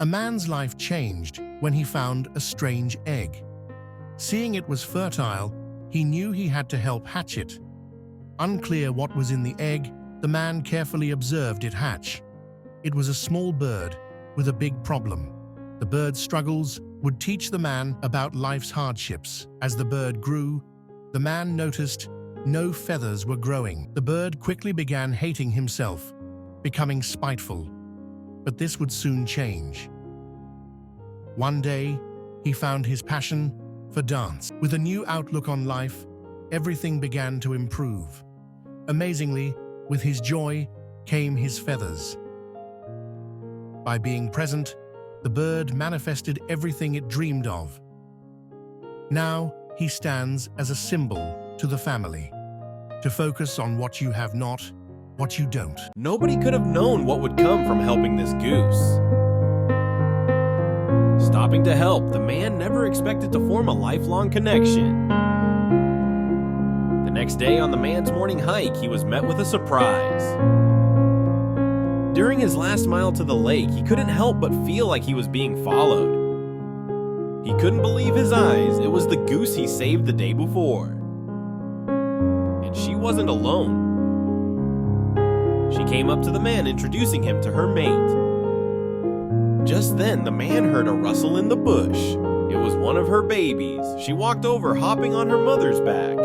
A man's life changed when he found a strange egg. Seeing it was fertile, he knew he had to help hatch it. Unclear what was in the egg, the man carefully observed it hatch. It was a small bird with a big problem. The bird's struggles would teach the man about life's hardships. As the bird grew, the man noticed no feathers were growing. The bird quickly began hating himself, becoming spiteful. But this would soon change. One day, he found his passion for dance. With a new outlook on life, everything began to improve. Amazingly, with his joy came his feathers. By being present, the bird manifested everything it dreamed of. Now, he stands as a symbol to the family. To focus on what you have not, what you don't. Nobody could have known what would come from helping this goose. Stopping to help, the man never expected to form a lifelong connection. The next day on the man's morning hike, he was met with a surprise. During his last mile to the lake, he couldn't help but feel like he was being followed. He couldn't believe his eyes. It was the goose he saved the day before. And she wasn't alone. She came up to the man, introducing him to her mate. Just then, the man heard a rustle in the bush. It was one of her babies. She walked over, hopping on her mother's back.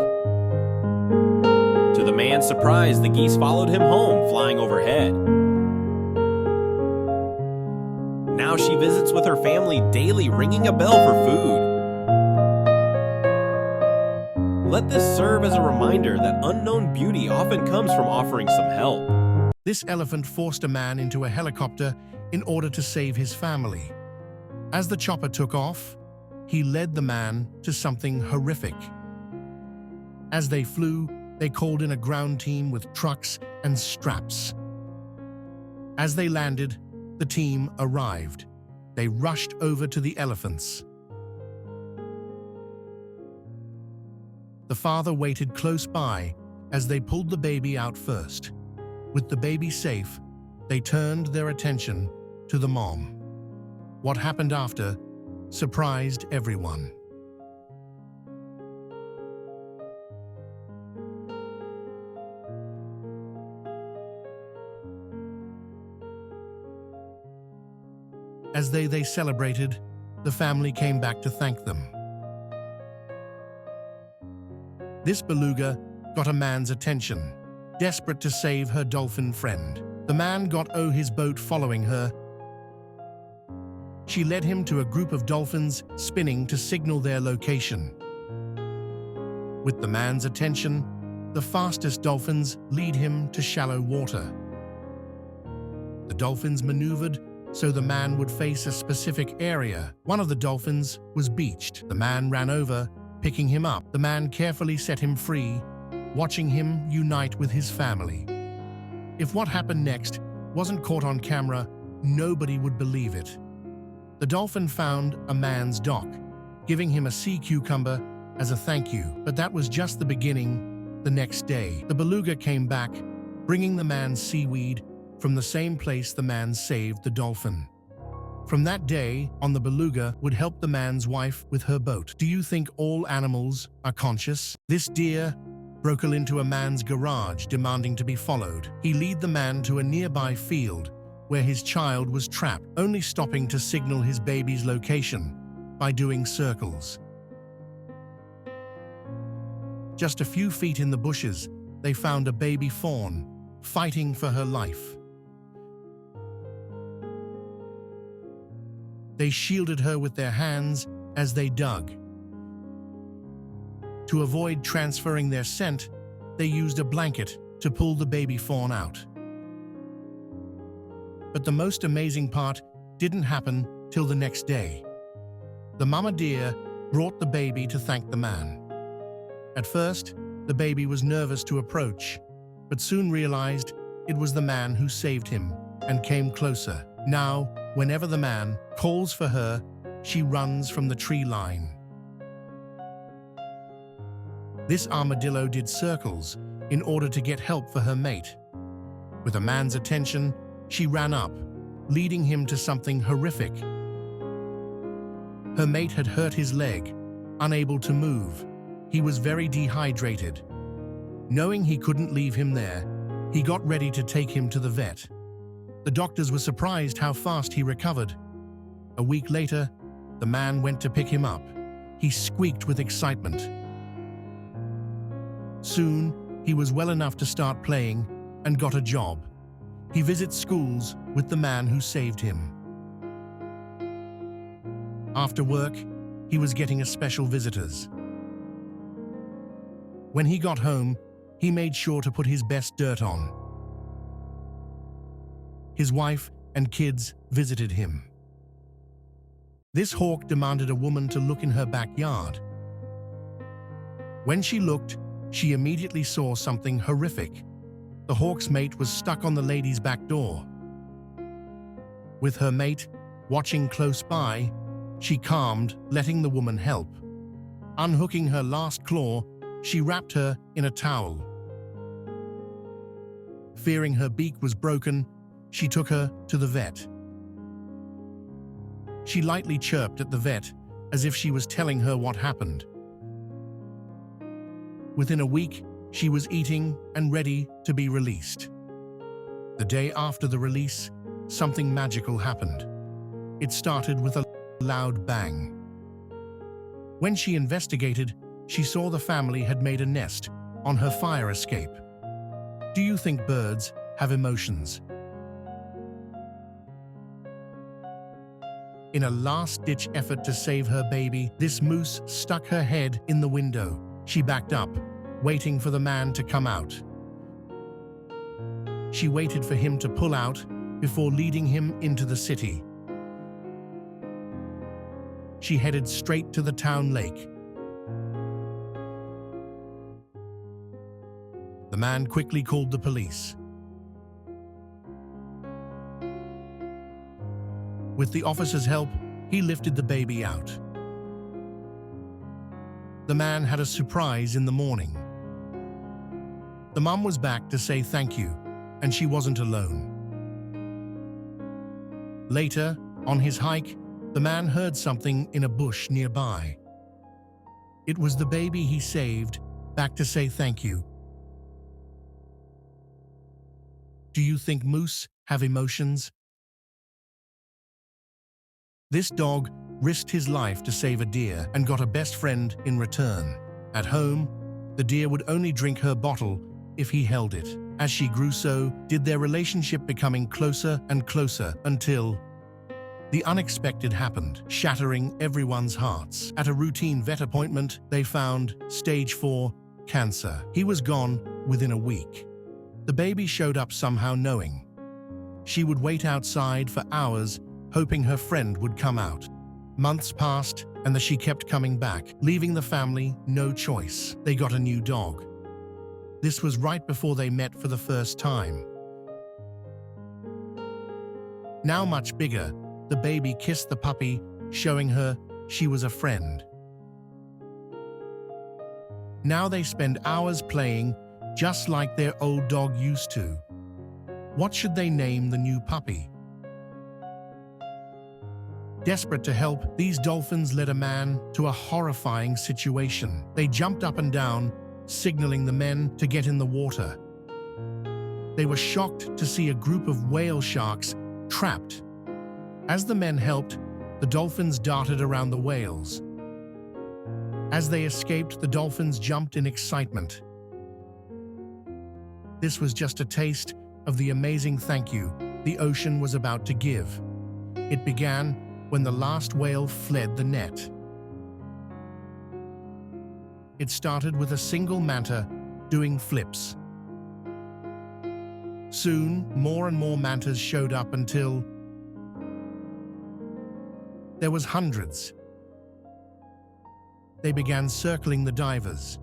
To the man's surprise, the geese followed him home, flying overhead. Now she visits with her family daily, ringing a bell for food. Let this serve as a reminder that unknown beauty often comes from offering some help. This elephant forced a man into a helicopter in order to save his family. As the chopper took off, he led the man to something horrific. As they flew, they called in a ground team with trucks and straps. As they landed, the team arrived. They rushed over to the elephants. The father waited close by as they pulled the baby out first. With the baby safe, they turned their attention to the mom. What happened after surprised everyone. As they celebrated, the family came back to thank them. This beluga got a man's attention, desperate to save her dolphin friend. The man got his boat following her. She led him to a group of dolphins spinning to signal their location. With the man's attention, the fastest dolphins lead him to shallow water. The dolphins maneuvered so the man would face a specific area. One of the dolphins was beached. The man ran over, picking him up. The man carefully set him free, watching him unite with his family. If what happened next wasn't caught on camera, nobody would believe it. The dolphin found a man's dock, giving him a sea cucumber as a thank you. But that was just the beginning. The next day, the beluga came back, bringing the man seaweed from the same place the man saved the dolphin. From that day on, the beluga would help the man's wife with her boat. Do you think all animals are conscious? This deer broke into a man's garage, demanding to be followed. He led the man to a nearby field where his child was trapped, only stopping to signal his baby's location by doing circles. Just a few feet in the bushes, they found a baby fawn fighting for her life. They shielded her with their hands as they dug. To avoid transferring their scent, they used a blanket to pull the baby fawn out. But the most amazing part didn't happen till the next day. The mama deer brought the baby to thank the man. At first, the baby was nervous to approach, but soon realized it was the man who saved him and came closer. Now, whenever the man calls for her, she runs from the tree line. This armadillo did circles in order to get help for her mate. With a man's attention, she ran up, leading him to something horrific. Her mate had hurt his leg, unable to move. He was very dehydrated. Knowing he couldn't leave him there, he got ready to take him to the vet. The doctors were surprised how fast he recovered. A week later, the man went to pick him up. He squeaked with excitement. Soon, he was well enough to start playing and got a job. He visits schools with the man who saved him. After work, he was getting a special visitors. When he got home, he made sure to put his best dirt on. His wife and kids visited him. This hawk demanded a woman to look in her backyard. When she looked, she immediately saw something horrific. The hawk's mate was stuck on the lady's back door. With her mate watching close by, she calmed, letting the woman help. Unhooking her last claw, she wrapped her in a towel. Fearing her beak was broken, she took her to the vet. She lightly chirped at the vet, as if she was telling her what happened. Within a week, she was eating and ready to be released. The day after the release, something magical happened. It started with a loud bang. When she investigated, she saw the family had made a nest on her fire escape. Do you think birds have emotions? In a last-ditch effort to save her baby, this moose stuck her head in the window. She backed up, waiting for the man to come out. She waited for him to pull out before leading him into the city. She headed straight to the town lake. The man quickly called the police. With the officer's help, he lifted the baby out. The man had a surprise in the morning. The mum was back to say thank you, and she wasn't alone. Later, on his hike, the man heard something in a bush nearby. It was the baby he saved, back to say thank you. Do you think moose have emotions? This dog risked his life to save a deer and got a best friend in return. At home, the deer would only drink her bottle if he held it. As she grew, so did their relationship, becoming closer and closer until the unexpected happened, shattering everyone's hearts. At a routine vet appointment, they found stage 4 cancer. He was gone within a week. The baby showed up somehow, knowing. She would wait outside for hours, hoping her friend would come out. Months passed, and she kept coming back, leaving the family no choice. They got a new dog. This was right before they met for the first time. Now much bigger, the baby kissed the puppy, showing her she was a friend. Now they spend hours playing, just like their old dog used to. What should they name the new puppy? Desperate to help, these dolphins led a man to a horrifying situation. They jumped up and down, signaling the men to get in the water. They were shocked to see a group of whale sharks trapped. As the men helped, the dolphins darted around the whales. As they escaped, the dolphins jumped in excitement. This was just a taste of the amazing thank you the ocean was about to give. It began when the last whale fled the net. It started with a single manta doing flips. Soon, more and more mantas showed up until there was hundreds. They began circling the divers.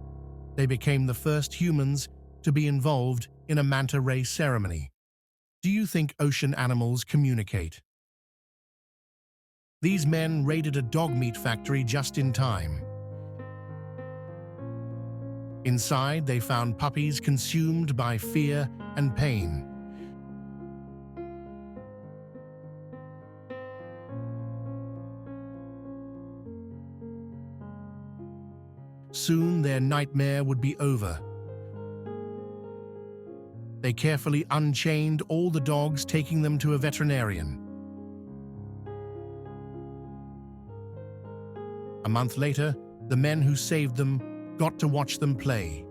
They became the first humans to be involved in a manta ray ceremony. Do you think ocean animals communicate? These men raided a dog meat factory just in time. Inside, they found puppies consumed by fear and pain. Soon their nightmare would be over. They carefully unchained all the dogs, taking them to a veterinarian. A month later, the men who saved them got to watch them play.